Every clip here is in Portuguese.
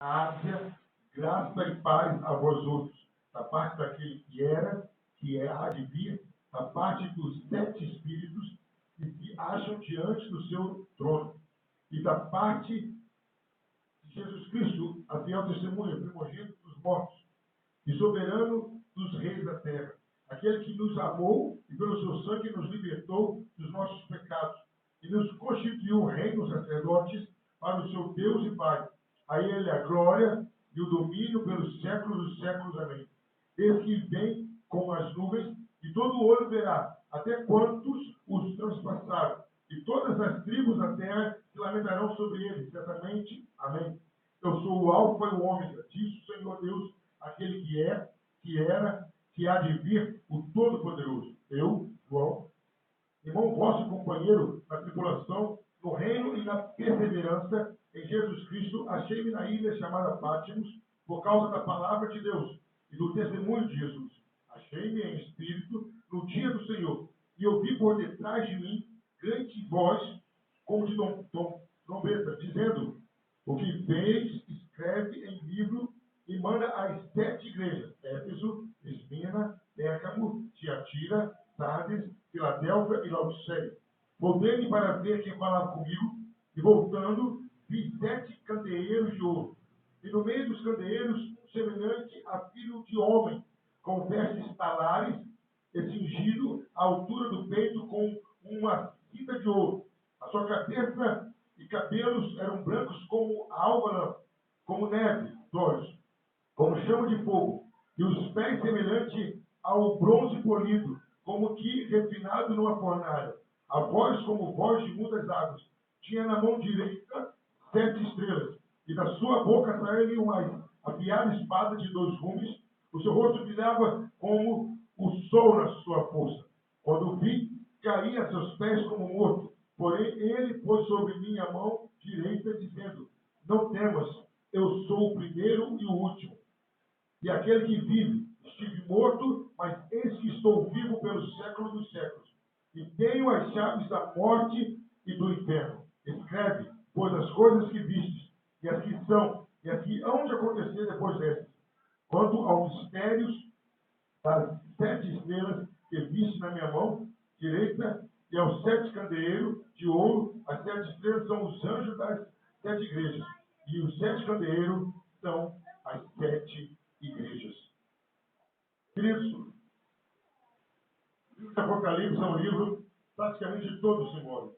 na Ásia, graça e paz a vós outros, da parte daquele que era, que é, há de vir, da parte dos 7 espíritos que se acham diante do seu trono, e da parte de Jesus Cristo, a fiel testemunha, primogênito dos mortos, e soberano dos reis da terra, aquele que nos amou e pelo seu sangue nos libertou dos nossos pecados, e nos constituiu reinos sacerdotes para o seu Deus e Pai. A ele a glória e o domínio pelos séculos dos séculos. Amém. Desde que vem com as nuvens, e todo olho verá, até quantos os transpassaram, e todas as tribos da terra se lamentarão sobre ele, certamente. Amém. Eu sou o Alfa e o Ômega, diz o Senhor Deus, aquele que é, que era, que há de vir, o Todo-Poderoso. Eu, João, irmão vosso e companheiro na tribulação, no reino e na perseverança em Jesus Cristo, achei-me na ilha chamada Pátimos, por causa da palavra de Deus e do testemunho de Jesus. Achei-me em espírito no dia do Senhor, e ouvi por detrás de mim grande voz, como de trombeta, dizendo: o que fez, escreve em livro e manda às 7 igrejas: Éfeso, Esmina, Pérgamo, Tiatira, Sardes, Filadélfia e Laodiceia. Voltei-me para ver quem falava comigo, e voltando, vi 7 candeeiros de ouro. E no meio dos candeeiros, um semelhante a filho de homem, com vestes talares, e cingido à altura do peito com uma cinta de ouro. A sua cabeça e cabelos eram brancos como a alva, como neve, olhos, como chama de fogo, e os pés semelhante ao bronze polido, como que refinado numa fornalha. A voz como voz de muitas águas. Tinha na mão direita 7 estrelas, e da sua boca saía-lhe uma afiada espada de 2 gumes. O seu rosto brilhava como o sol na sua força. Quando o vi, caí a seus pés como morto. Porém, ele pôs sobre mim a mão direita, dizendo: não temas, eu sou o primeiro e o último, e aquele que vive. Estive morto, mas eis que estou vivo pelos séculos dos séculos, e tenho as chaves da morte e do inferno. Escreve, pois, as coisas que vistes, e as que são, e as que hão de acontecer depois destas. Quanto aos mistérios das 7 estrelas que viste na minha mão direita, e aos 7 candeeiros de ouro, as 7 estrelas são os anjos das 7 igrejas, e os 7 candeeiros são as 7 igrejas. Queridos, o livro de Apocalipse é um livro praticamente todo simbólico.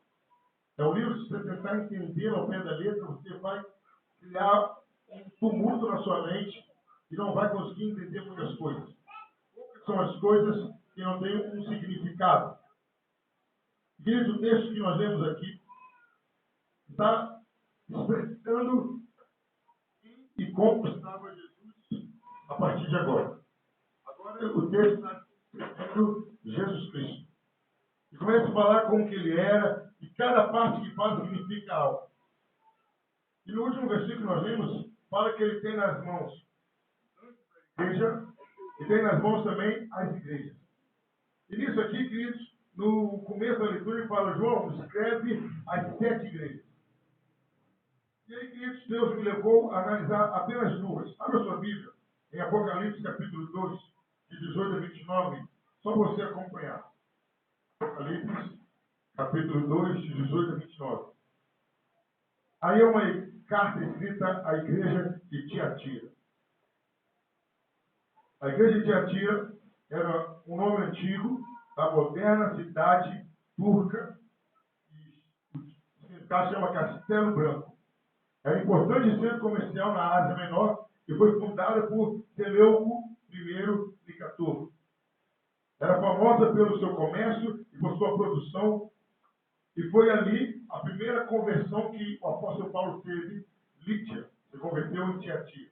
É um livro, se você tentar entender ao pé da letra, você vai criar um tumulto na sua mente e não vai conseguir entender muitas coisas. Poucas são as coisas que não têm um significado. Queridos, o texto que nós lemos aqui está expressando e como estava Jesus a partir de agora. Agora o texto está expressando Jesus Cristo. E começa a falar como que ele era, e cada parte que fala significa algo. E no último versículo que nós lemos, fala que ele tem nas mãos a igreja e tem nas mãos também as igrejas. E nisso aqui, queridos, no começo da leitura ele fala: João, escreve as 7 igrejas. E aí, queridos, Deus me levou a analisar apenas 2. Abra sua Bíblia em Apocalipse capítulo 2, de 18 a 29, só você acompanhar. Apocalipse capítulo 2, de 18 a 29. Aí é uma carta escrita à igreja de Tiatira. A igreja de Tiatira era um nome antigo da moderna cidade turca, que o significado chama Castelo Branco. Era um importante centro comercial na Ásia Menor e foi fundada por Seleuco I Nicator. Era famosa pelo seu comércio e por sua produção, e foi ali a primeira conversão que o apóstolo Paulo teve. Lídia se converteu em Tiatira.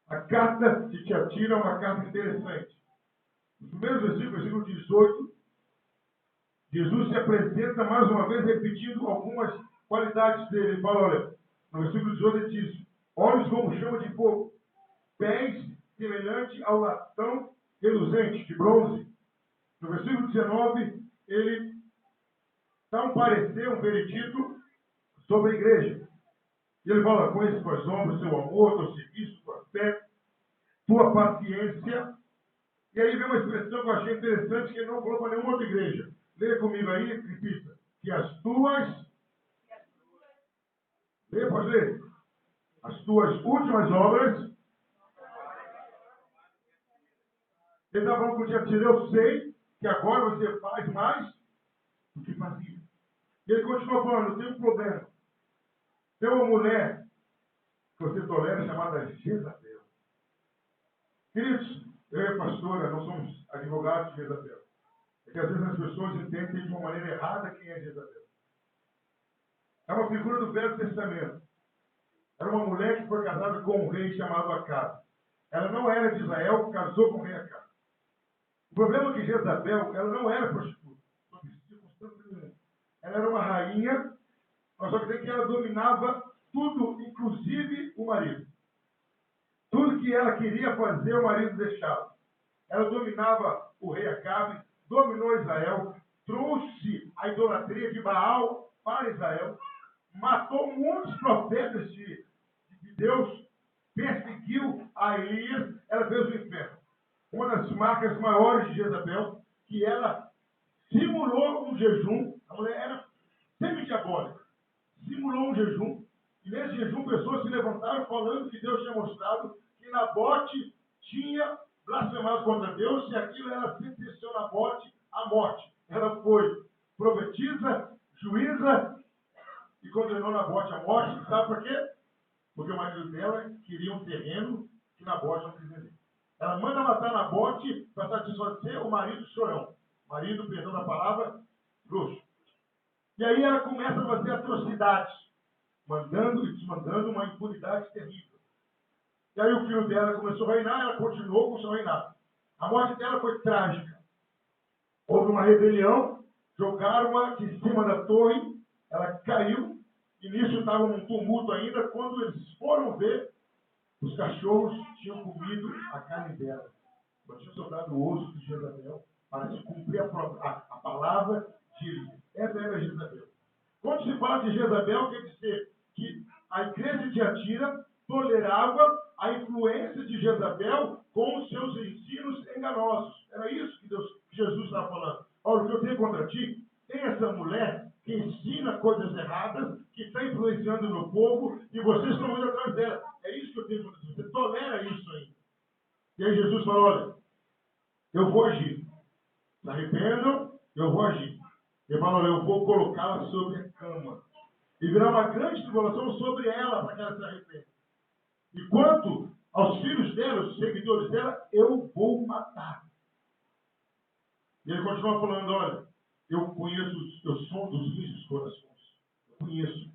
A carta de Tiatira é uma carta interessante. Nos primeiros versículos, versículo 18, Jesus se apresenta mais uma vez repetindo algumas qualidades dele. Ele fala, olha, no versículo 18 ele diz: olhos como chama de fogo, pés semelhante ao latão reluzente de bronze. No versículo 19, ele dá um parecer, um veredito sobre a igreja. E ele fala, conheço tuas obras, teu amor, teu serviço, tua fé, tua paciência. E aí vem uma expressão que eu achei interessante, que ele não falou para nenhuma outra igreja. Leia comigo aí, repita. Que as tuas... Leia, pode ler. As tuas últimas obras... Ele está falando com o Tiatira, eu sei que agora você faz mais do que fazia. E ele continua falando, tem um problema. Tem uma mulher que você tolera chamada Jezabel. Queridos, eu e a pastora, nós somos advogados de Jezabel. É que às vezes as pessoas entendem de uma maneira errada quem é Jezabel. É uma figura do Velho Testamento. Era uma mulher que foi casada com um rei chamado Acabe. Ela não era de Israel, casou com o rei Acabe. O problema é que Jezabel, ela não era prostituta. Ela era uma rainha, mas só que tem que ela dominava tudo, inclusive o marido. Tudo que ela queria fazer, o marido deixava. Ela dominava o rei Acabe, dominou Israel, trouxe a idolatria de Baal para Israel, matou muitos profetas de Deus, perseguiu a Elias, ela fez o inferno. Uma das marcas maiores de Jezabel, que ela simulou um jejum, a mulher era semi-diabólica, simulou um jejum, e nesse jejum pessoas se levantaram falando que Deus tinha mostrado que Nabote tinha blasfemado contra Deus, e aquilo era sentenciou Nabote à morte. Ela foi profetisa, juíza, e condenou Nabote à morte. Sabe por quê? Porque o marido dela queria um terreno que Nabote não quis vender. Ela manda matar Nabote para satisfazer o marido chorão. Marido, perdão da palavra, grosso. E aí ela começa a fazer atrocidades, mandando e desmandando uma impunidade terrível. E aí o filho dela começou a reinar, ela continuou com o seu reinado. A morte dela foi trágica. Houve uma rebelião, jogaram-a de cima da torre, ela caiu, e nisso estava um tumulto ainda. Quando eles foram ver, os cachorros tinham comido a carne dela. Só tinham soltado o osso de Jezabel para se cumprir a palavra de Elias. Essa era Jezabel. Quando se fala de Jezabel, quer dizer que a igreja de Tiatira tolerava a influência de Jezabel com os seus ensinos enganosos. Era isso que Jesus estava falando. Olha, o que eu tenho contra ti, tem essa mulher que ensina coisas erradas, que está influenciando o meu povo, e vocês estão indo atrás dela. É isso que eu tenho contra ti. Você tolera isso ainda. E aí Jesus falou, olha, eu vou agir. Se arrependam, eu vou agir. Ele falou, olha, eu vou colocá-la sobre a cama. E virá uma grande tribulação sobre ela para que ela se arrependa. E quanto aos filhos dela, os seguidores dela, eu vou matar. E ele continua falando, olha, eu conheço, eu sou dos rígidos corações. Eu conheço.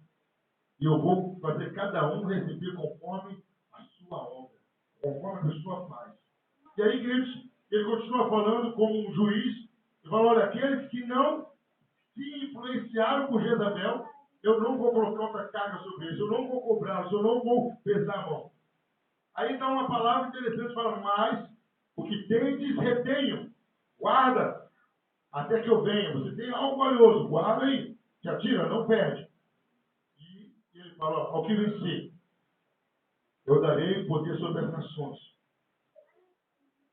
E eu vou fazer cada um receber conforme a sua obra. Conforme a pessoa faz. E aí, queridos, ele continua falando como um juiz. Ele fala, olha, aqueles que não se influenciaram por Jezabel, eu não vou colocar outra carga sobre eles. Eu não vou cobrá-los. Eu não vou pesar a mão. Aí dá uma palavra interessante, fala, mas o que tendes, retenham. Guarda. Até que eu venha, você tem algo valioso, guarda aí, te atira, não perde. E ele fala, ao que vencer, eu darei poder sobre as nações.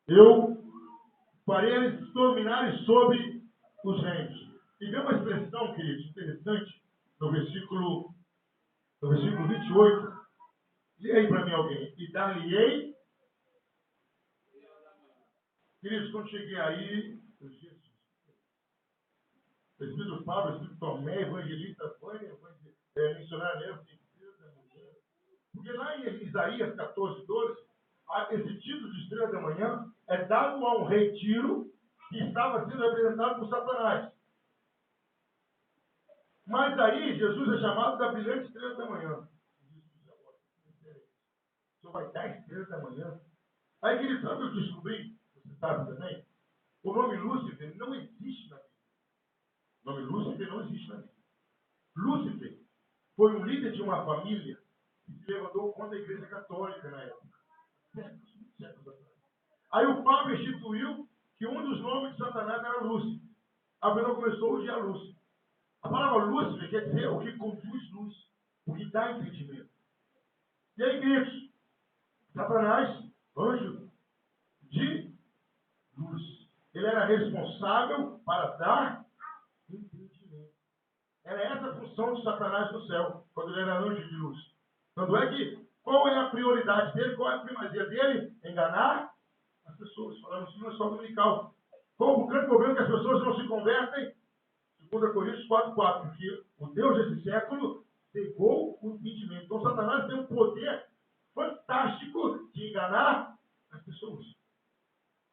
Eu farei eles dominarem sobre os reinos. E vem uma expressão, queridos, interessante, no versículo 28. Lê aí para mim alguém. E dar-lhe-ei. Queridos, quando cheguei aí, o Espírito Paulo, o Espírito Tomé, evangelista, missionário mesmo, porque lá em Isaías 14, 12, esse título de estrela da manhã é dado a um rei Tiro que estava sendo representado por Satanás. Mas aí Jesus é chamado da brilhante estrela da manhã. Só vai dar estrela da manhã. Aí, querido, sabe o que eu descobri? Você sabe também? O nome Lúcifer não existe na Bíblia. O nome Lúcifer não existe na Bíblia. Lúcifer foi um líder de uma família que se levantou contra a Igreja Católica na época. Séculos atrás. Aí o Papa instituiu que um dos nomes de Satanás era Lúcifer. A pessoa começou a odiar Lúcifer. A palavra Lúcifer quer dizer o que conduz luz, o que dá entendimento. E aí, queridos, Satanás, anjo de luz. Ele era responsável para dar entendimento. Era essa a função de Satanás no céu, quando ele era anjo de luz. Tanto é que, qual é a prioridade dele, qual é a primazia dele? Enganar as pessoas. Falando isso na escola dominical. Qual o grande problema que as pessoas não se convertem? 2 Coríntios 4:4, porque o Deus desse século cegou o entendimento. Então, Satanás tem um poder fantástico de enganar as pessoas.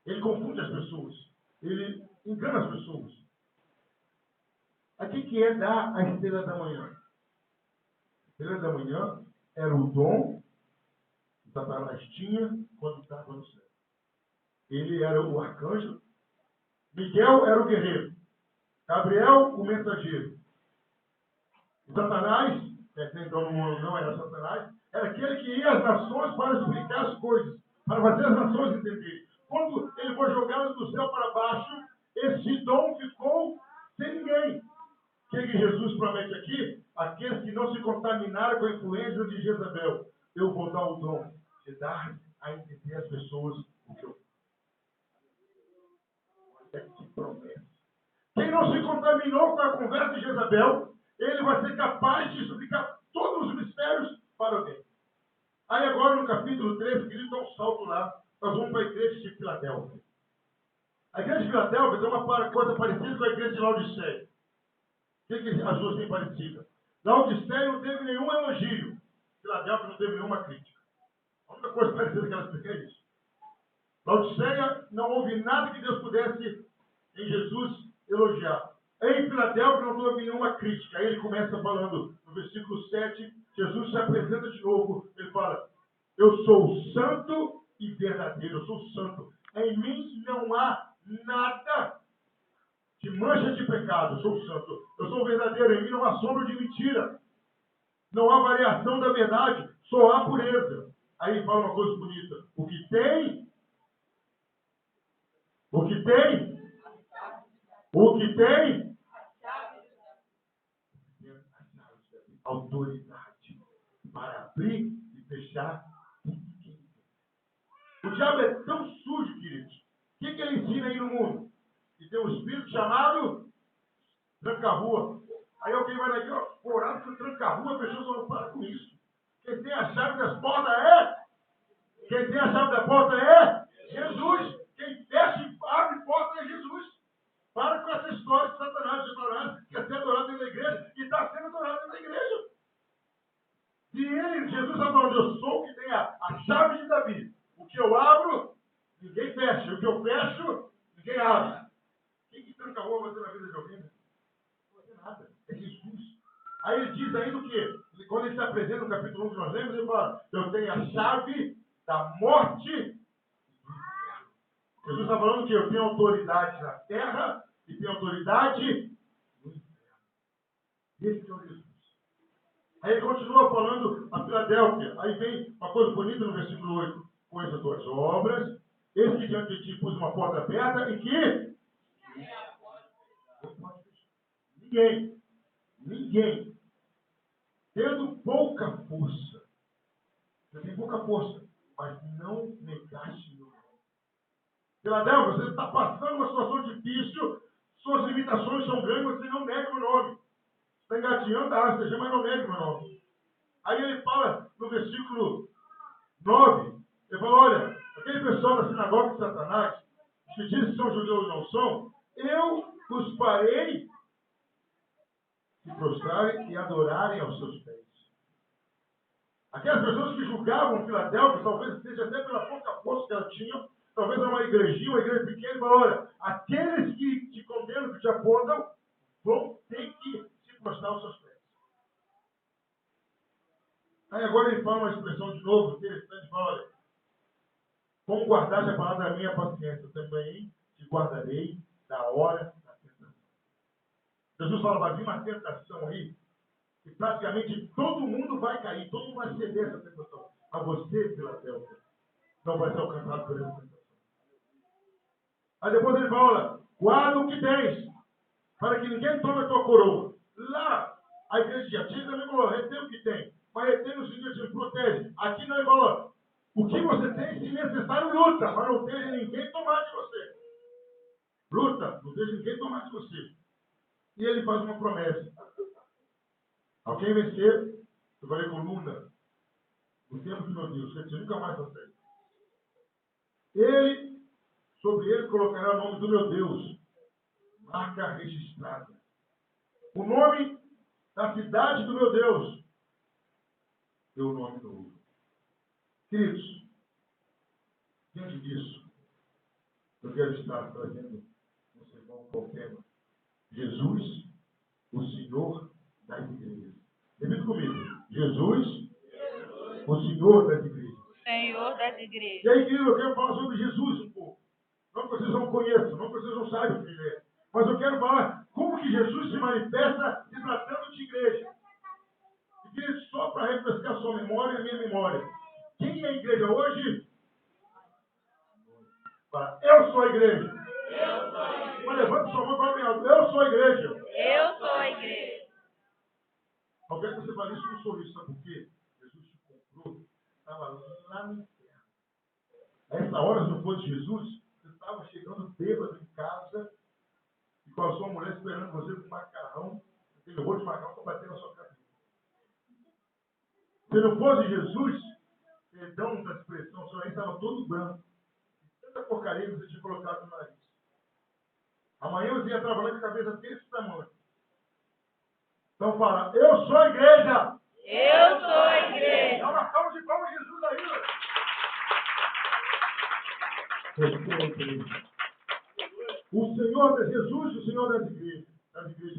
Ele confunde as pessoas. Ele engana as pessoas. Aqui que é dar a estrela da manhã. A estrela da manhã era o dom que Satanás tinha quando estava no céu. Ele era o arcanjo. Miguel era o guerreiro. Gabriel, o mensageiro. Satanás, então não era Satanás, era aquele que ia às nações para explicar as coisas, para fazer as nações entenderem. Quando ele foi jogado do céu para baixo, esse dom ficou sem ninguém. O que Jesus promete aqui? Aqueles que não se contaminaram com a influência de Jezabel, eu vou dar o dom de dar a entender às pessoas o que eu faço. Que promessa. Quem não se contaminou com a conversa de Jezabel, ele vai ser capaz de explicar todos os mistérios para alguém. Aí agora no capítulo 13, querido, dá um salto lá. Nós vamos para a igreja de Filadélfia. A igreja de Filadélfia tem uma coisa parecida com a igreja de Laodiceia. O que as duas têm parecida? Laodiceia não teve nenhum elogio. Filadélfia não teve nenhuma crítica. A única coisa parecida que elas têm é isso. Laodiceia não houve nada que Deus pudesse em Jesus elogiar. Em Filadélfia não houve nenhuma crítica. Aí ele começa falando, no versículo 7, Jesus se apresenta de novo. Ele fala, eu sou santo e verdadeiro. Eu sou santo. Em mim não há nada de mancha de pecado. Eu sou santo. Eu sou verdadeiro. Em mim não há sombra de mentira. Não há variação da verdade. Só há pureza. Aí ele fala uma coisa bonita. O que tem autoridade para abrir e fechar. O diabo é tão sujo, queridos. O que ele ensina aí no mundo? Que tem um espírito chamado tranca-rua. Aí alguém vai daqui, ó, orar para o tranca-rua, a pessoa só não para com isso. Quem tem a chave das portas é Jesus. Quem fecha e abre porta é Jesus. Para com essa história de Satanás. Satanás quer ser adorado dentro da igreja e está sendo adorado dentro da igreja. E ele, Jesus está falando, eu sou o que tem a chave de Davi. O que eu abro, ninguém fecha. O que eu fecho, ninguém abre. Quem que tranca a rua vai ter na vida de alguém? Não vai ter nada. É Jesus. Aí ele diz ainda o quê? Quando ele se apresenta no capítulo 1 que nós lemos, ele fala, eu tenho a chave da morte e do inferno. Jesus está falando que eu tenho autoridade na terra e tenho autoridade no inferno. Esse é o Jesus. Aí ele continua falando a Filadélfia. Aí vem uma coisa bonita no versículo 8. Conheça as tuas obras. Esse que diante de ti pus uma porta aberta e que ninguém, tendo pouca força, você tem pouca força, mas não negaste meu nome. Filadélfia, você está passando uma situação difícil, suas limitações são grandes, mas você não nega meu nome. Está engatinhando a asa, mas não nega meu nome. Aí ele fala no versículo 9, ele fala, olha, aquele pessoal da sinagoga de Satanás, que diz que são judeus e não são, eu os farei se prostrarem e adorarem aos seus pés. Aquelas pessoas que julgavam Filadélfia, talvez seja até pela pouca força que ela tinha, talvez era uma igrejinha, uma igreja pequena, e falou, olha, aqueles que te condenam, que te apontam, vão ter que se prostrar aos seus pés. Aí agora ele fala uma expressão de novo, interessante, fala, olha, como guardaste a palavra da minha paciência, também te guardarei da hora da tentação. Jesus fala, vai vir uma tentação aí, e praticamente todo mundo vai cair, todo mundo vai ceder essa tentação. A você, Filadélfia, não vai ser alcançado por essa tentação. Aí depois ele fala, olha, guarda o que tens, para que ninguém tome a tua coroa. Lá, a igreja de Tiatira também falou, receba o que tem. Mas retém no sentido de protege. Aqui não é igual. O que você tem, se necessário, luta, mas não deixe ninguém tomar de você. Luta, não deixe ninguém tomar de você. E ele faz uma promessa. Ao quem vencer, eu falei coluna, no tempo do meu Deus, que você nunca mais consegue. Sobre ele colocará o nome do meu Deus, marca registrada. O nome da cidade do meu Deus, deu o nome novo. Queridos, diante disso, eu quero estar trazendo um sermão com o tema Jesus, o Senhor das igrejas. Repita comigo. Jesus, o Senhor das igrejas. Senhor das igrejas. E aí, querido, eu quero falar sobre Jesus um pouco. Não que vocês não conheçam, não que vocês não saibam quem é. Mas eu quero falar como que Jesus se manifesta se tratando de igreja. E, querido, só para refrescar a sua memória e a minha memória. Quem é a igreja hoje? Fala, eu sou a igreja. Eu sou a igreja. Mas levante sua mão e fala bem alto. Eu sou a igreja. Eu sou a igreja. Alguém que você fala isso com um sorriso, sabe por quê? Jesus te comprou, estava lá no inferno. A essa hora, se não fosse Jesus, você estava chegando bêbado em casa e com a sua mulher esperando você com macarrão, aquele rolo de macarrão para bater na sua cabeça. Se não fosse Jesus, perdão da expressão, o senhor aí estava todo branco. Tanta porcaria que você tinha colocado no nariz. Amanhã você ia trabalhar com a cabeça desse tamanho. Então fala, eu sou a igreja. Eu sou a igreja. Dá uma salva de palmas a Jesus aí. O Senhor é Jesus, o Senhor das igrejas.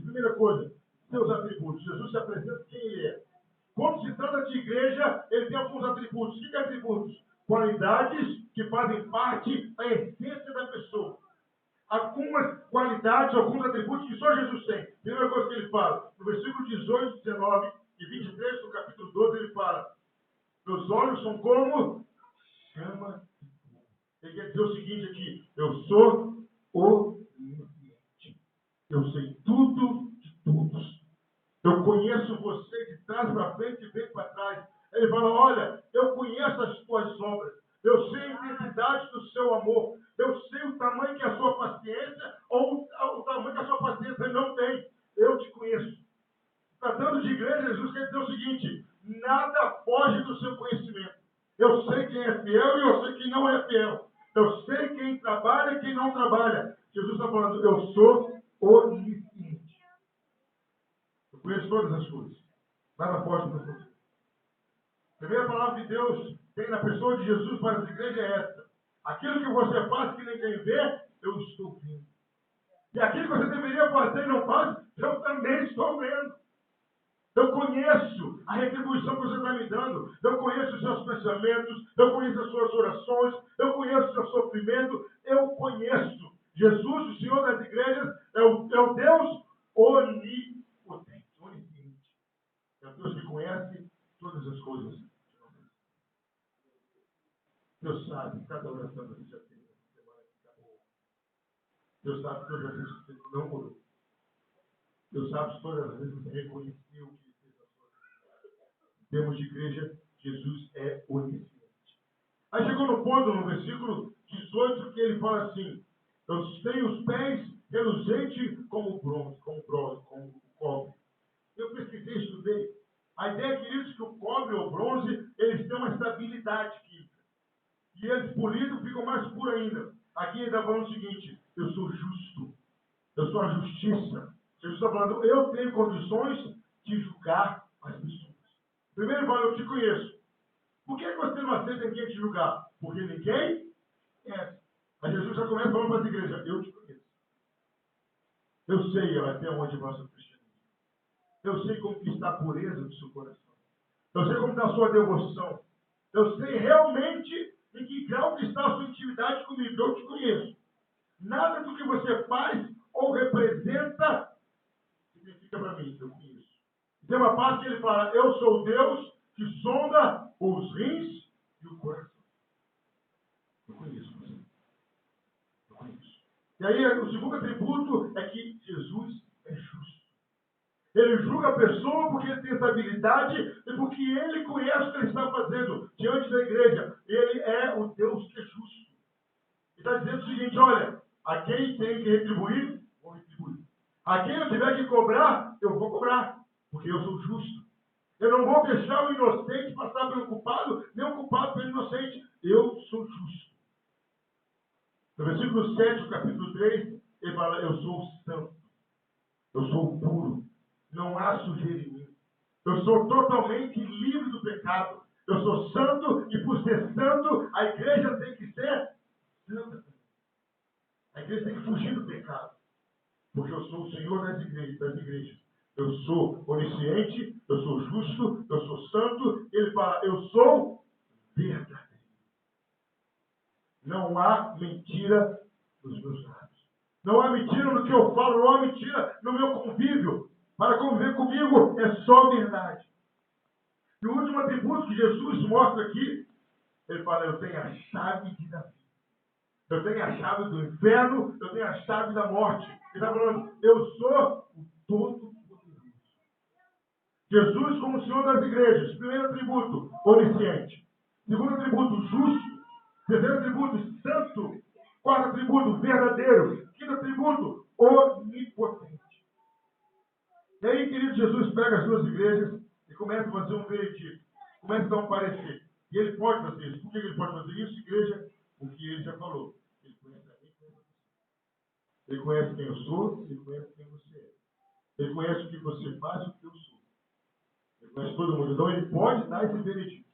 Primeira coisa, seus atributos. Jesus se apresenta quem ele é. Quando se trata de igreja, ele tem alguns atributos. Que atributos? Qualidades que fazem parte da essência da pessoa. Algumas qualidades, alguns atributos que só Jesus tem. Primeira coisa que ele fala, no versículo 18, 19 e 23 do capítulo 12, ele fala: meus olhos são como chama de fogo. Ele quer dizer o seguinte aqui: eu sou onisciente. Eu sei tudo de todos. Eu conheço você de trás para frente e de frente para trás. Ele fala, olha, eu conheço as tuas obras. Eu sei a intensidade do seu amor. Eu sei o tamanho que é a sua paciência ou o tamanho que a sua paciência não tem. Eu te conheço. Tratando de igreja, Jesus quer dizer o seguinte, nada foge do seu conhecimento. Eu sei quem é fiel e eu sei quem não é fiel. Eu sei quem trabalha e quem não trabalha. Jesus está falando, eu sou onisciente. Eu conheço todas as coisas. Nada foge do meu. A primeira palavra de Deus tem na pessoa de Jesus para as igrejas é essa. Aquilo que você faz que ninguém vê, eu estou vendo. E aquilo que você deveria fazer e não faz, eu também estou vendo. Eu conheço a retribuição que você está me dando. Eu conheço os seus pensamentos. Eu conheço as suas orações. Eu conheço o seu sofrimento. Eu conheço. Jesus, o Senhor das igrejas, é o Deus onipotente, onisciente. É o Deus que conhece todas as coisas. Deus sabe cada oração que você já fez nessa semana que acabou. Deus sabe todas as vezes que você não orou. Deus sabe todas as vezes que você reconheceu o que ele fez na sua vida. Em termos de igreja, Jesus é onisciente. Aí chegou no ponto, no versículo 18, que ele fala assim: eu tenho os pés reluzentes como bronze, como o cobre. Eu pesquisei, estudei. A ideia, queridos, que o cobre ou o bronze, eles têm uma estabilidade química. E eles polidos ficam mais puros ainda. Aqui ele está falando o seguinte: eu sou justo. Eu sou a justiça. Jesus está falando, eu tenho condições de julgar as pessoas. Primeiro ele fala, eu te conheço. Por que você não aceita ninguém te julgar? Porque ninguém conhece. Aí Jesus já começa falando para as igrejas, eu te conheço. Eu sei até onde vai o seu cristianismo. Eu sei como que está a pureza do seu coração. Eu sei como está a sua devoção. Eu sei realmente em que grau que está a sua intimidade comigo. Eu te conheço. Nada do que você faz ou representa significa para mim. Eu conheço. Tem uma parte que ele fala, eu sou o Deus que sonda os rins e o coração. Eu conheço você. Eu conheço. E aí, o segundo atributo é que Jesus é justo. Ele julga a pessoa porque ele tem essa habilidade e porque ele conhece o que ele está fazendo diante da igreja. Ele é o Deus que é justo. Ele está dizendo o seguinte, olha, a quem tem que retribuir, vou retribuir. A quem eu tiver que cobrar, eu vou cobrar, porque eu sou justo. Eu não vou deixar o inocente passar pelo culpado, nem o culpado pelo inocente. Eu sou justo. No versículo 7, do capítulo 3, ele fala, eu sou santo. Eu sou puro. Não há sujeira em mim. Eu sou totalmente livre do pecado. Eu sou santo e por ser santo, a igreja tem que ser santa. A igreja tem que fugir do pecado. Porque eu sou o Senhor das igrejas. Eu sou onisciente, eu sou justo, eu sou santo. Ele fala, eu sou verdadeiro. Não há mentira nos meus lábios. Não há mentira no que eu falo, não há mentira no meu convívio. Para conviver comigo é só verdade. E o último atributo que Jesus mostra aqui, ele fala, eu tenho a chave de Davi. Eu tenho a chave do inferno, eu tenho a chave da morte. Ele está falando, eu sou o Todo-Poderoso. Jesus como Senhor das igrejas. Primeiro atributo, onisciente. Segundo atributo, justo. Terceiro atributo, santo. Quarto atributo, verdadeiro. Quinto atributo, onipotente. E aí, querido, Jesus pega as duas igrejas e começa a fazer um veredito. Começa a dar um parecer. E ele pode fazer isso. Por que ele pode fazer isso, igreja? Porque ele já falou. Ele conhece a mim, ele conhece quem eu sou, ele conhece quem você é. Ele conhece o que você faz e o que eu sou. Ele conhece todo mundo. Então ele pode dar esse veredito.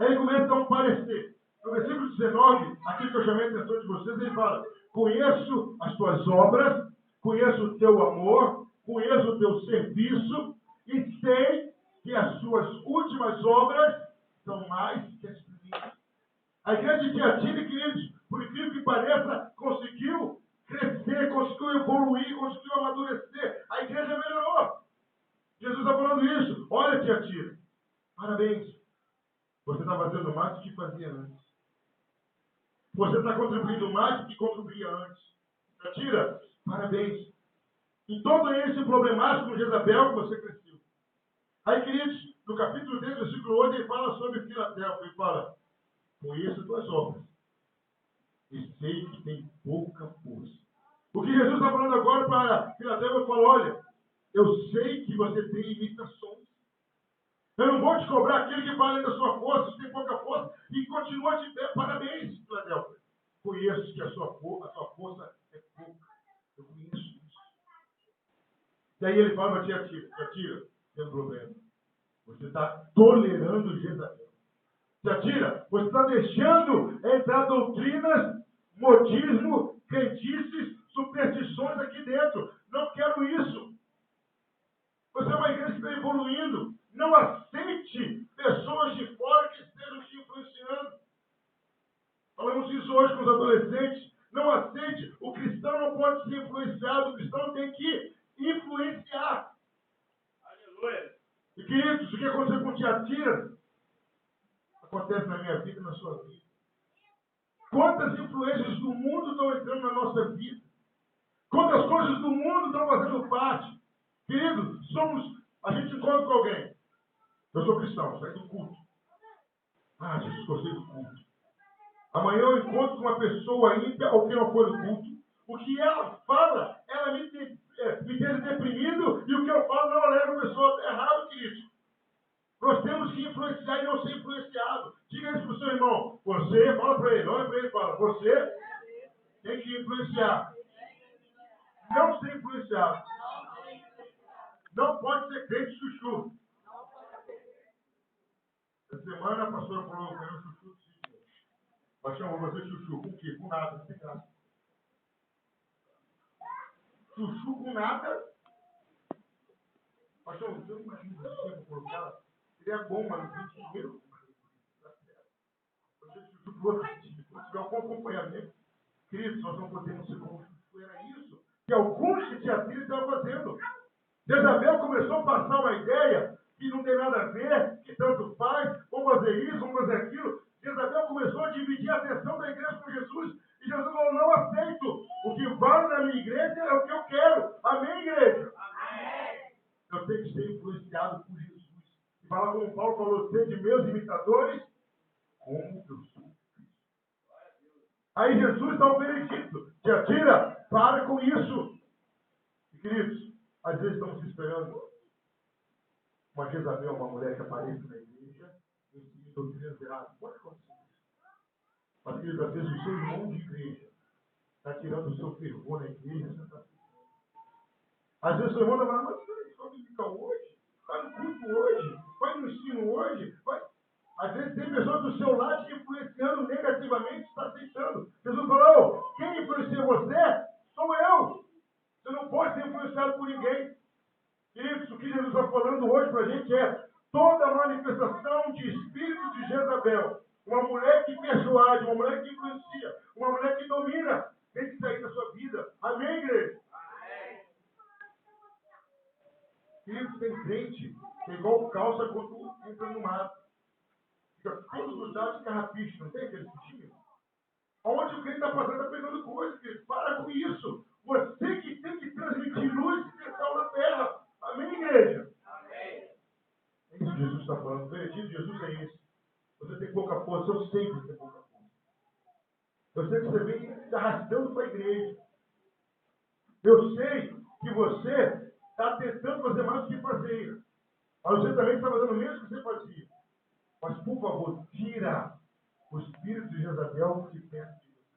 Aí ele começa a dar um parecer. No versículo 19, aquilo que eu chamei a atenção de vocês, ele fala, conheço as tuas obras, conheço o teu amor, conheço o teu serviço e sei que as suas últimas obras são mais que as primeiras. A igreja de Tiatira, queridos, por incrível que pareça, conseguiu crescer, conseguiu evoluir, conseguiu amadurecer. A igreja melhorou. Jesus está falando isso. Olha, Tiatira, parabéns. Você está fazendo mais do que fazia antes. Você está contribuindo mais do que contribuía antes. Tiatira, parabéns. Em todo esse problemático com Jezabel, você cresceu. Aí, queridos, no capítulo 10, versículo 8, ele fala sobre Filadélfia. Ele fala, conheço tuas obras e sei que tem pouca força. O que Jesus está falando agora para Filadélfia, ele fala, olha, eu sei que você tem limitações. Eu não vou te cobrar aquele que fala da sua força, se tem pouca força, e continua de pé. Parabéns, Filadélfia. Conheço que a sua força é pouca. Eu conheço isso. E aí ele fala para Tiatira, tem um problema. Você está tolerando Jezabel. Tiatira, você está deixando entrar doutrinas, modismo, crendices, superstições aqui dentro. Não quero isso. Você é uma igreja que está evoluindo. Não aceite pessoas de fora que estejam te influenciando. Falamos isso hoje com os adolescentes. Não aceite. O cristão não pode ser influenciado. O cristão tem que influenciar. Aleluia. E queridos, o que aconteceu com Tiatira acontece na minha vida e na sua vida. Quantas influências do mundo estão entrando na nossa vida? Quantas coisas do mundo estão fazendo parte? Querido, a gente encontra com alguém. Eu sou cristão, saí do culto. Ah, Jesus, gostei do culto. Amanhã eu encontro com uma pessoa ímpia ou que não foi no culto. O que ela fala, ela me deixa deprimido e o que eu falo não leva a pessoa errado, querido. Nós temos que influenciar e não ser influenciado. Diga isso para o seu irmão. Você, fala para ele, olha para ele e fala, você tem que influenciar. Não ser influenciado. Não pode ser crente chuchu. Essa semana a pastora falou, eu quero chuchu do Senhor. Paixão, vou fazer chuchu. Com o quê? Com nada, não tem graça. Chuchu com nada. Paixão, você não imagina você para colocar. Ele é bom, mas não tem dinheiro. Você chuchu pro outro dia. Se tiver algum acompanhamento, Cristo, nós não podemos ser como chuchu. Era isso que alguns de Tiatira estavam fazendo. Jezabel começou a passar uma ideia que não tem nada a ver, que tanto faz, vamos fazer isso, vamos fazer aquilo. Jezabel começou a dividir a atenção da igreja com Jesus. E Jesus falou, não aceito. O que vale na minha igreja é o que eu quero. Amém, igreja? Amém. Eu tenho falou, sede meus imitadores, como eu sou. Aí Jesus dá um veredito. Tiatira, para com isso. E, queridos, às vezes estamos esperando uma Jezabel, uma mulher que apareça na igreja, ensine doutrinas erradas. Pode acontecer isso. Mas, queridos, às vezes o seu irmão de igreja está tirando o seu fervor na igreja, você está. Às vezes o irmão está falando, mas você vai ficar hoje? Vai no culto hoje? Vai no ensino hoje? Vai. Às vezes tem pessoas do seu lado te influenciando negativamente, está aceitando. Jesus falou, quem influencia você sou eu. Você não pode ser influenciado por ninguém. Queridos, o que Jesus está falando hoje para a gente é toda manifestação de espírito de Jezabel. Uma mulher que persuade, uma mulher que influencia, uma mulher que domina, tem que sair da sua vida. Amém, igreja? Queridos, tem crente que é igual calça quando entra no mato. Fica todo grudado de carrapicho, não tem aquele bichinho? Onde o crente está passando, está pegando coisa, querido. Para com isso. Você que tem que transmitir luz e ser sal na terra. Amém, igreja? Amém. É isso que Jesus está falando. O veredito de Jesus é esse. Você tem pouca força, eu sei que você tem pouca força. Eu sei que você vem se arrastando para a igreja. Eu sei que você está tentando fazer mais do que fazer. Mas você também está fazendo o mesmo que você fazia. Mas, por favor, tira o espírito de Jezabel de perto de você.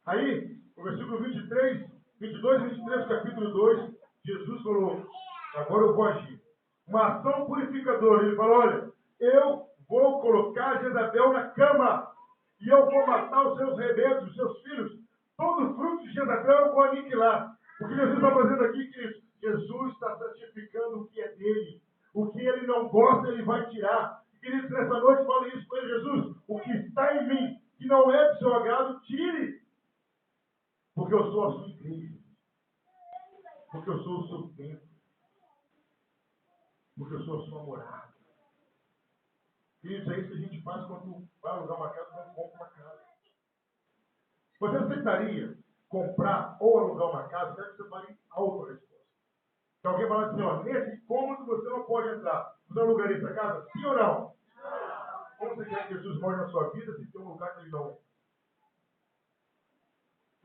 Aí, no versículo 22 e 23, capítulo 2, Jesus falou, agora eu vou agir. Uma ação purificadora. Ele falou, olha, eu vou colocar Jezabel na cama e eu vou matar os seus rebentos, os seus filhos. Todo fruto de Jezabel eu vou aniquilar. O que Jesus está fazendo aqui, queridos? Jesus está santificando o que é dele. O que ele não gosta, ele vai tirar. Queridos, nessa noite, fala isso para ele, Jesus. O que está em mim, que não é do seu agrado, tire. Porque eu sou a sua igreja. Porque eu sou o seu templo. Porque eu sou a sua morada. Queridos, é isso que a gente faz quando vai alugar uma casa, quando compra uma casa. Você aceitaria comprar ou alugar uma casa, deve ser para auto-resposta. Se alguém falar assim, ó, nesse cômodo você não pode entrar. Você alugaria essa casa? Sim ou não? Como você quer que Jesus more na sua vida se tem um lugar que ele não é?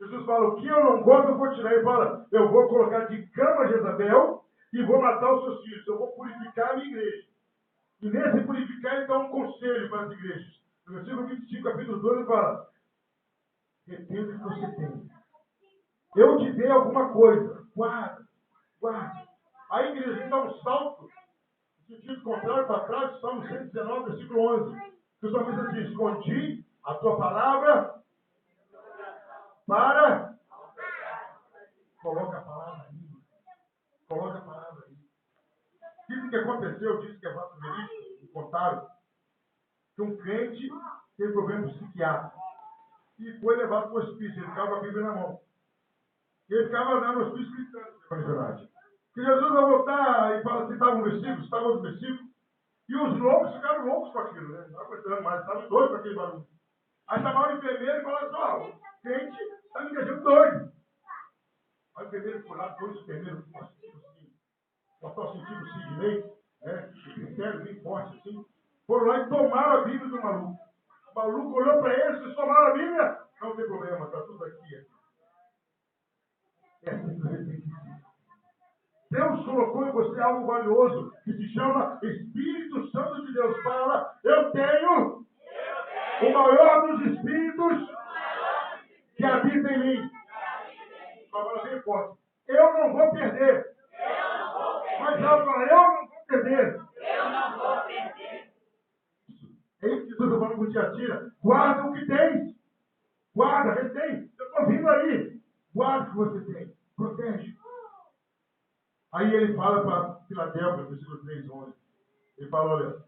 Jesus fala, o que eu não gosto eu vou tirar. Ele fala, eu vou colocar de cama Jezabel e vou matar os seus filhos. Eu vou purificar a minha igreja. E nesse purificar ele dá um conselho para as igrejas. No versículo 25, capítulo 12, ele fala, depende do que você tem. Eu te dei alguma coisa. Guarda, guarda. Aí, igreja, ele dá um salto, no sentido contrário para trás, Salmo 119, versículo 11. Que o salmista diz, escondi a tua palavra para... Coloca a palavra aí. Coloca a palavra aí. Diz que aconteceu, disse que é fato verídico, me contaram, que um crente teve problema psiquiátrico e foi levado para o hospício. Ele ficava com a Bíblia na mão. E ele ficava lá no hospício gritando. Que Jesus vai voltar e fala assim, estava no versículo, e os loucos ficaram loucos com aquilo, né? Não aguentando mais, estavam doidos com aquele barulho. Aí chamaram o enfermeiro e falaram assim, ó, o crente está me deixando doido. Aí o enfermeiro foi lá, dois enfermeiros, botou sentido Sidney, né? Critério bem forte assim. Foram lá e tomaram a Bíblia do maluco. O maluco olhou para eles, vocês tomaram a Bíblia? Não tem problema, está tudo aqui. É assim que você tem que ser. Deus colocou em você algo valioso que se chama Espírito Santo de Deus. Fala, eu tenho o maior dos Espíritos que habita em mim. Agora bem forte. Eu não vou perder. Mas ela fala, eu não vou perder. Eu não vou perder. É isso que Jesus está falando com Tiatira. Guarda o que tens. Guarda, retém. Eu estou vindo aí. Guarda o que você tem. Protege. Aí ele fala para Filadélfia, versículo 3:11. Ele fala, olha,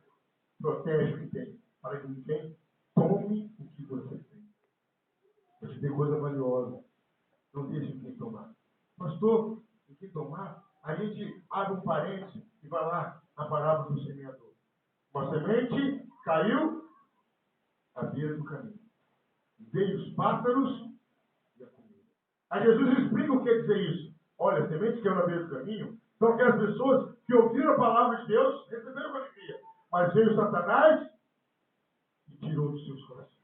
protege o que tem. Para que ninguém tome o que você tem. Você tem coisa valiosa. Não deixe ninguém tomar. Pastor, ninguém tomar? A gente abre um parênteses e vai lá na parábola do semeador. Uma semente caiu à beira do caminho. Veio os pássaros e a comida. Aí Jesus explica o que quer dizer isso. Olha, a semente que caiu na beira do caminho são aquelas pessoas que ouviram a palavra de Deus, receberam com alegria. Mas veio Satanás e tirou dos seus corações.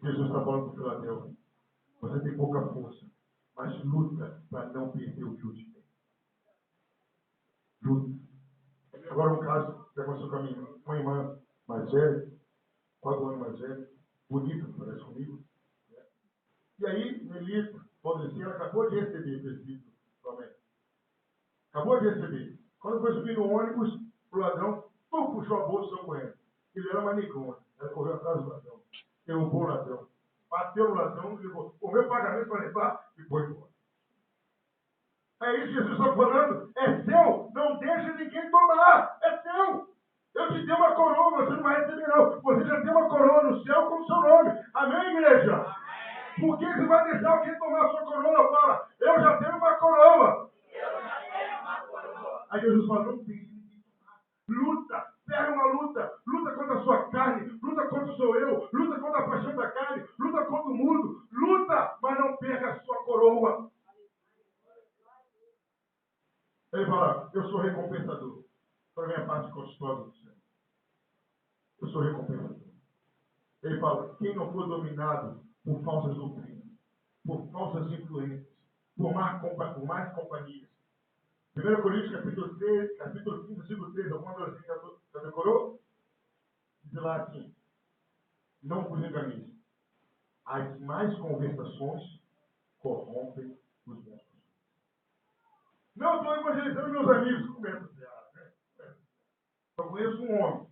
Jesus está falando para o Filadélfia. Você tem pouca força, mas luta para não perder o que eu te dei. Luta. Agora um caso que aconteceu com a minha irmã, uma irmã mais velha, 4 anos mais velha, bonita, parece comigo. Né? E aí, Melissa, pode dizer, ela acabou de receber o presbítero do América. Acabou de receber. Quando foi subir no ônibus, o ladrão puxou a bolsa com ele. Ele era manigona. Ela correu atrás do ladrão. Derrubou o ladrão. Bateu no ladrão, levou o meu pagamento para levar e foi embora. É isso que Jesus está falando. É seu. Não deixa ninguém tomar. É seu. Eu te dei uma coroa, você não vai receber não. Você já tem uma coroa no céu com o seu nome. Amém, igreja? Amém. Por que você vai deixar alguém tomar a sua coroa? Fala, eu já tenho uma coroa. Eu já tenho uma coroa. Aí Jesus fala, não deixe ninguém tomar. Luta. Pega uma luta. Luta contra a sua carne. Luta contra o seu eu. Luta contra a paixão da carne. Luta contra o mundo. Luta, mas não perca a sua coroa. Ele fala, eu sou recompensador. Para a minha parte gostosa do céu. Eu sou recompensador. Ele fala, quem não for dominado por falsas doutrinas, por falsas influências, por mais companhias. 1 Coríntios, capítulo 3, capítulo 15, versículo 3, alguma coisa assim, já decorou? Diz lá assim, não vos enganeis. As mais conversações corrompem os bons. Não estou evangelizando meus amigos, começa a piada, né? Eu conheço um homem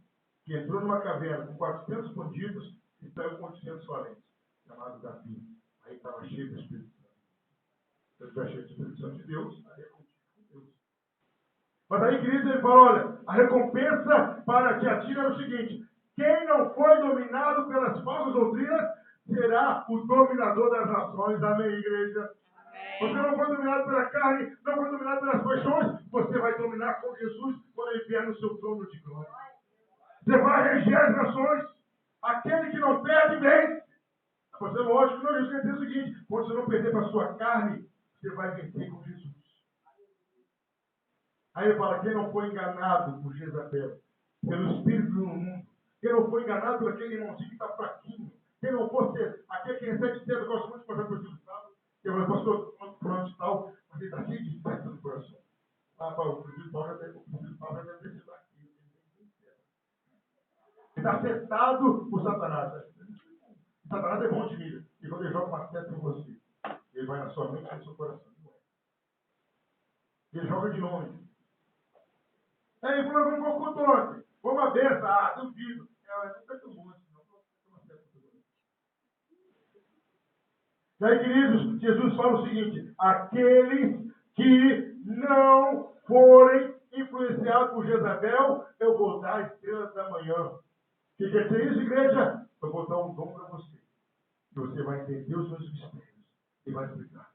que entrou numa caverna com 400 bandidos e saiu com 800 valentes, chamado Davi. Aí estava cheio do Espírito Santo. Se eu estiver cheio do Espírito Santo de Deus, aí é contigo com Deus. Mas aí, querido, ele fala, olha, a recompensa para que atira é o seguinte, quem não foi dominado pelas falsas doutrinas, será o dominador das nações. Amém, igreja? Você não foi dominado pela carne, não foi dominado pelas paixões, você vai dominar com Jesus quando ele vier no seu trono de glória. Você vai reger as nações. Aquele que não perde, vence. Você, lógico, não diz o seguinte, quando você não perder para a sua carne, você vai vencer com Jesus. Aí ele fala, quem não foi enganado por Jezabel, pelo espírito do mundo, quem não foi enganado por aquele irmãozinho que está fraquinho, quem não fosse aquele que recebe cedo, eu gosto muito de passar por isso, sabe? Eu falei, pastor, fulano de tal, mas ele está cheio de festa no coração. O presbítero Paulo já deve ter sido aqui. Ele está acertado por Satanás. Satanás é bom de mira. E quando ele joga uma seta em você, ele vai na sua mente e no seu coração. Não é. Ele joga de longe. Aí ele falou, vamos para o culto ontem. Vamos a benção. Ah, duvido. Ela não tem um monte, não. E aí, queridos, Jesus fala o seguinte, aqueles que não forem influenciados por Jezabel, eu vou dar a estrela da manhã. O que quer dizer isso, igreja? Eu vou dar um dom para você. E você vai entender os meus mistérios e vai explicar.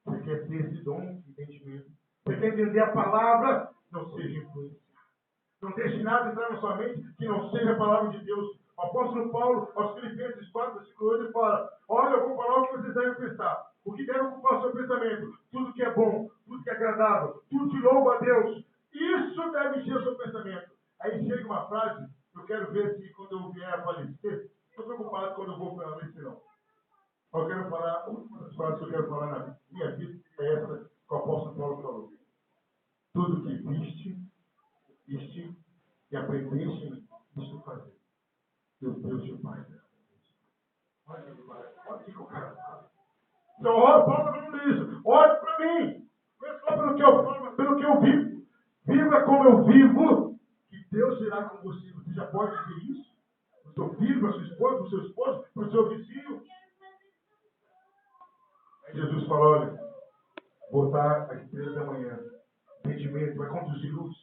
Você quer ter esse dom de entendimento? Você quer entender a palavra? Não seja influenciado. Não deixe nada entrar na sua mente que não seja a palavra de Deus. O apóstolo Paulo, aos Filipenses 4, versículo 8, ele fala, olha, eu vou falar o que vocês devem pensar. O que deve ocupar o seu pensamento? Tudo que é bom, tudo que é agradável, tudo que louva a Deus. Isso deve encher o seu pensamento. Aí chega uma frase, eu quero ver se quando eu vier a falecer, não estou preocupado quando eu vou falecer, não. Eu quero falar, uma das frases que eu quero falar na minha vida é essa que o apóstolo Paulo falou. Tudo que viste e aprendeste em mim, isto fazer. Meu Deus e o Pai. Olha que o cara fala. Então, olha, Paulo está falando isso. Olhe para mim. Não é só pelo que eu falo, mas pelo que eu vivo. Viva como eu vivo, que Deus será com você. Você já pode dizer isso? Para o seu filho, para a sua esposa, para o seu esposo, para o seu vizinho. Aí Jesus fala, olha, botar a estrela da manhã. Entendimento, vai conduzir luz.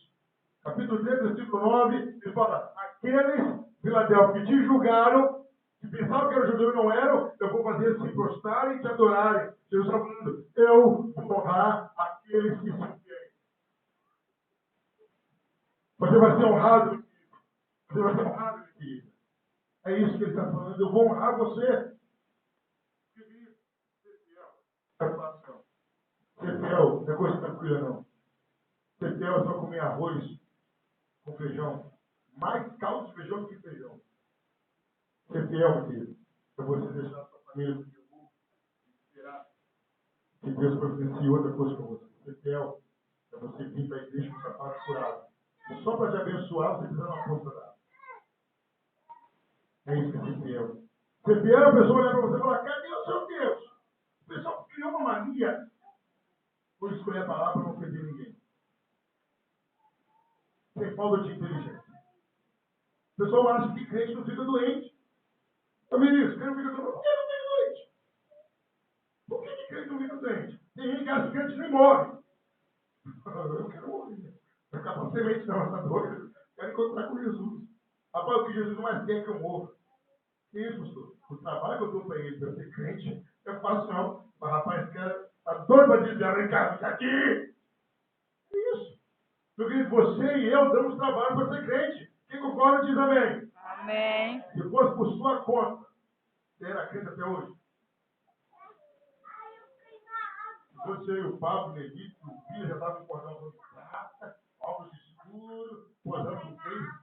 Capítulo 3, versículo 9, ele fala, aqueles Filadélfia que te julgaram, que pensavam que eram judeus e não eram, eu vou fazer eles se prostrarem e te adorarem. Jesus está falando, eu vou honrar aqueles que se querem. Você vai ser honrado, você vai ser honrado, meu querido. É isso que ele está falando, eu vou honrar você. Ser fiel. Ser fiel, não é coisa tranquila, não. CPL só comer arroz com feijão. Mais caldo de feijão do que feijão. CPL, querido. É você deixar a sua família no seu mundo e esperar que Deus providencie outra coisa para você. CPL é você vir para a igreja com o sapato furado. Só para te abençoar, você precisa de uma força dada. É isso que é CPL. CPL é a pessoa olhar para você e falar: cadê o seu Deus? O pessoal criou uma mania por escolher a palavra para não ofender ninguém. Sem falta de inteligência. O pessoal acha que crente não fica doente. Eu me disse, crente não fica doente. Por que não fica doente? Por que crente não fica doente? Tem gente que acha que crente nem morre. Eu quero morrer. Não vai ficar para semente não, tá doido? Quero encontrar com Jesus. Rapaz, o que Jesus mais quer é que eu morra. Que isso, pastor? O trabalho que eu dou para ele, para ser crente, eu faço não. Mas rapaz, esse cara está doido para dizer: vem cá, fica aqui. É isso. Meu querido, você e eu damos trabalho para ser crente. Quem concorda diz amém. Amém. Se fosse por sua conta, você era crente até hoje. Se fosse eu e o Pablo, o Nelito, o Pia, já estava com o cordão de prata, óculos escuros, posando com o peito.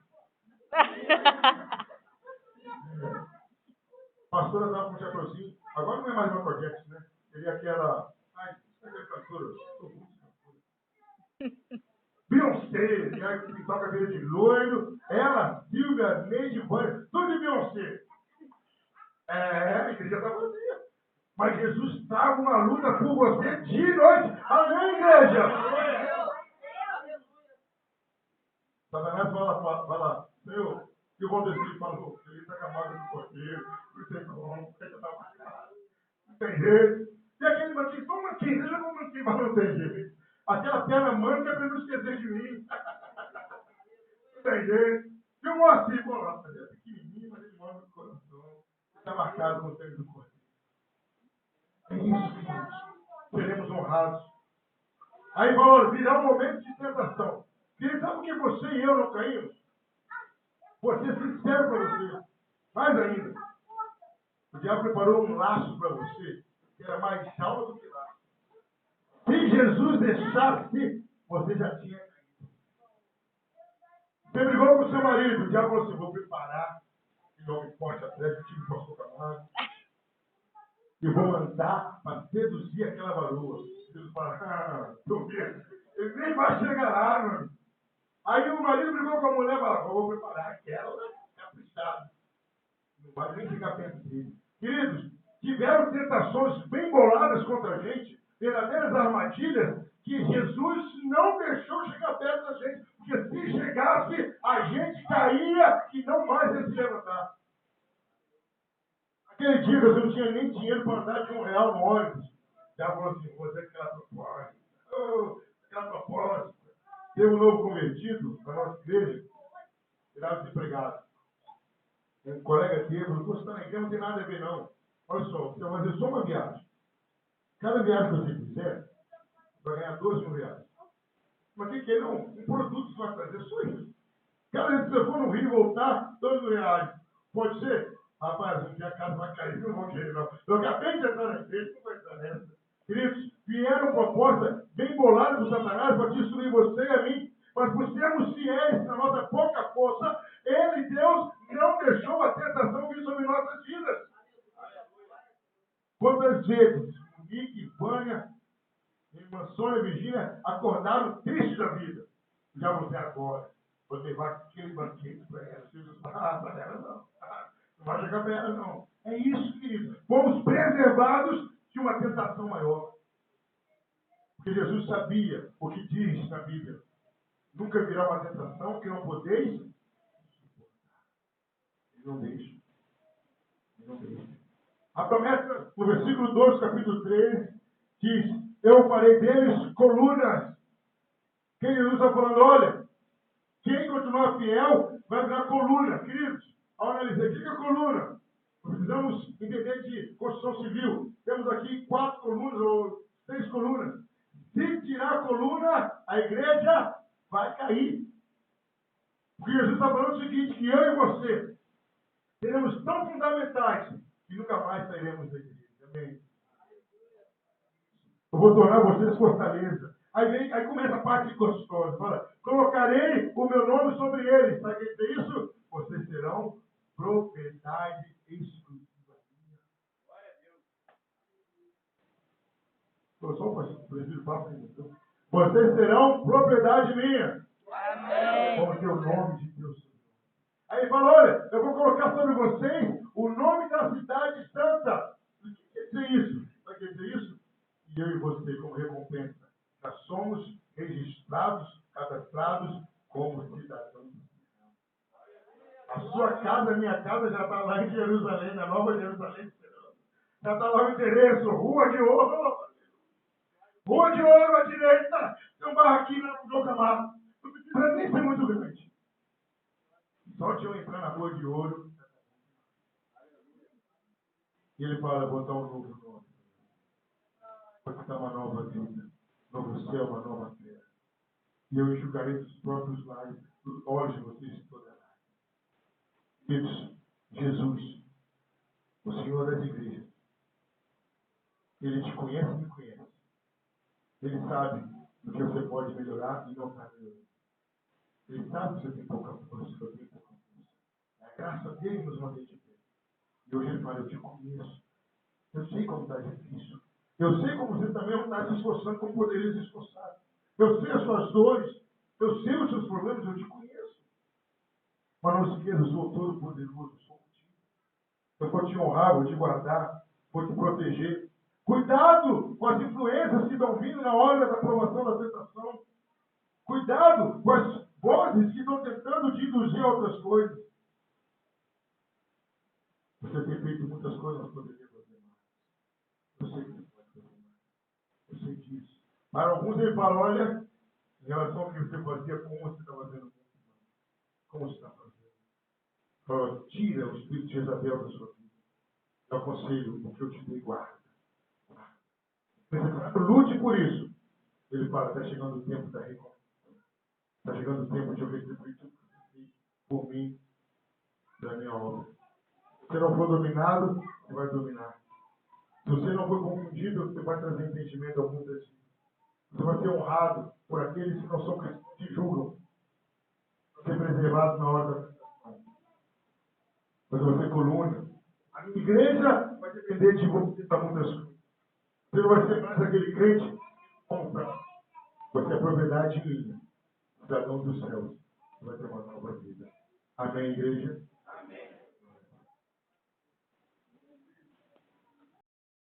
A pastora estava com um chapeuzinho. Agora não é mais uma Codex, né? Ele é aquela. Ai, isso é aquela cantora. Beyoncé, que é que pintou a cabelo de loiro. Ela, Silvia, Neide, Vânia, tudo de Beyoncé. A igreja está vazia. Mas Jesus estava uma luta por você dia e noite. Amém, igreja? Satanás fala, Senhor, que o Valdeci falou, ele está com a marca do cordeiro, não tem como, ele está marcado, não tem jeito. E aquele manquinho, só um manquinho, ele levou um manquinho, mas não tem jeito. Aquela perna manca para não esquecer de mim. Não tem jeito. E o Moacir, nossa, ele é pequenininho, mas ele mora no coração. Está marcado com o sangue do cordeiro. É isso, queridos. Seremos honrados. Aí, Paulo, virá um momento de tentação. Querido, sabe por que você e eu não caímos? Vou ser sincero para você. Mais ainda. O diabo preparou um laço para você que era mais alto do que laço. Se Jesus deixasse, você já tinha caído. Você brigou com o seu marido, o diabo falou assim: vou preparar um homem forte, atlético, time pastor Camargo. E vou mandar para seduzir aquela varoa. Jesus fala: tô vendo. Ele nem vai chegar lá, mano. Aí o marido brigou com a mulher e falou: vou preparar aquela caprichada. Não vai nem chegar perto dele. Queridos, tiveram tentações bem boladas contra a gente, verdadeiras armadilhas, que Jesus não deixou chegar perto da gente. Porque se chegasse, a gente caía e não mais ia se levantar. Aquele dia eu não tinha nem dinheiro para andar de R$1 no ônibus. Já falou assim: você aquela proposta. Aquela proposta. Teve um novo convertido na nossa igreja, virado desempregado. Um colega aqui falou: você está na igreja, não tem nada a ver, não. Olha só, você vai fazer só uma viagem. Cada viagem que você fizer, vai ganhar R$12.000. Mas o que é, não? Um produto que você vai trazer, só isso. Cada vez que você for no Rio e voltar, R$12.000. Pode ser? Rapaz, um dia a casa vai cair, não vou querer, não. Eu acabei de entrar na igreja, não vai entrar nessa. Queridos, vieram propostas bem boladas do Satanás para destruir você e a mim. Mas por sermos fiéis na nossa pouca força, Ele, Deus, não deixou a tentação vir sobre nossas vidas. Quantas vezes o Nick, Vânia, irmã Sônia e Virgínia acordaram tristes da vida? Já você agora. Vou levar aquele banquete para ela. Para ela não. Não vai chegar para ela não. É isso, querido. Fomos preservados de uma tentação maior. Porque Jesus sabia o que diz na Bíblia. Nunca virá uma tentação que não podeis. Ele não deixa. Ele não deixa. A promessa, no versículo 12, capítulo 3, diz: eu farei deles colunas. Quem Jesus está falando? Olha, quem continuar fiel vai virar coluna. Queridos, ao analisar, o que é coluna? Precisamos entender de construção civil. Temos aqui 4 colunas ou 6 colunas. Se tirar a coluna, a igreja vai cair. Porque Jesus está falando o seguinte: que eu e você seremos tão fundamentais que nunca mais sairemos da igreja. Amém? Eu vou tornar vocês fortaleza. Aí começa a parte gostosa. Fala, colocarei o meu nome sobre eles. Sabe o que é isso? Vocês serão propriedade exclusiva minha. Estou só o presbítero papo ainda. Vocês serão propriedade minha. Amém. Vamos ter o nome de Deus. Aí ele fala, olha, eu vou colocar sobre vocês o nome da cidade santa. O que quer dizer isso? Sabe o que quer dizer isso? E eu e você, como recompensa, já somos registrados, cadastrados como cidadãos. A sua casa, a minha casa, já está lá em Jerusalém, na Nova Jerusalém. Já está lá o endereço, Rua de Ouro. Rua de Ouro à direita. Tem um barraquinho no Camargo. Não precisa nem ser muito grande. Só de eu entrar na Rua de Ouro. E ele fala, vou dar um novo nome. Vou te dar uma nova vida. Novo céu, uma nova terra. E eu enxugarei dos próprios olhos de vocês toda a lágrima. Queridos, Jesus, o Senhor das igrejas, Ele te conhece e me conhece. Ele sabe do que você pode melhorar e não está melhorando. Ele sabe que você tem pouca força, que eu tenho pouca força. É a graça dele nos mantém de pé. E hoje ele fala, eu te conheço. Eu sei como está difícil. Eu sei como você também não está se esforçando como poderia se esforçar. Eu sei as suas dores. Eu sei os seus problemas, eu te conheço. Mas não se esqueça, eu sou todo poderoso, sou contigo. Eu vou te honrar, vou te guardar, vou te proteger. Cuidado com as influências que estão vindo na hora da aprovação da tentação. Cuidado com as vozes que estão tentando te induzir a outras coisas. Você tem feito muitas coisas, mas poderia fazer mais. Eu sei que você pode fazer mais. Eu sei disso. Para alguns ele fala, olha, em relação ao que você fazia, como você está fazendo muito mais. Como você está fazendo? Fala, tira o espírito de Jezabel da sua vida. Eu aconselho o que eu te dei, guarda. Lute por isso. Ele fala, está chegando o tempo da recompensa. Está chegando o tempo de eu retribuir tudo que você fez por mim, da minha obra. Se você não for dominado, você vai dominar. Se você não for confundido, você vai trazer entendimento ao mundo das vidas. Você vai ser honrado por aqueles que não são cristãos que te julgam. Vai ser preservado na hora da tentação. Mas você ser coluna. A minha igreja vai depender de você para muitas coisas. Você não vai ser mais aquele crente compra. Você é propriedade minha, cidadão dos céus. Você vai ter uma nova vida. Amém, igreja?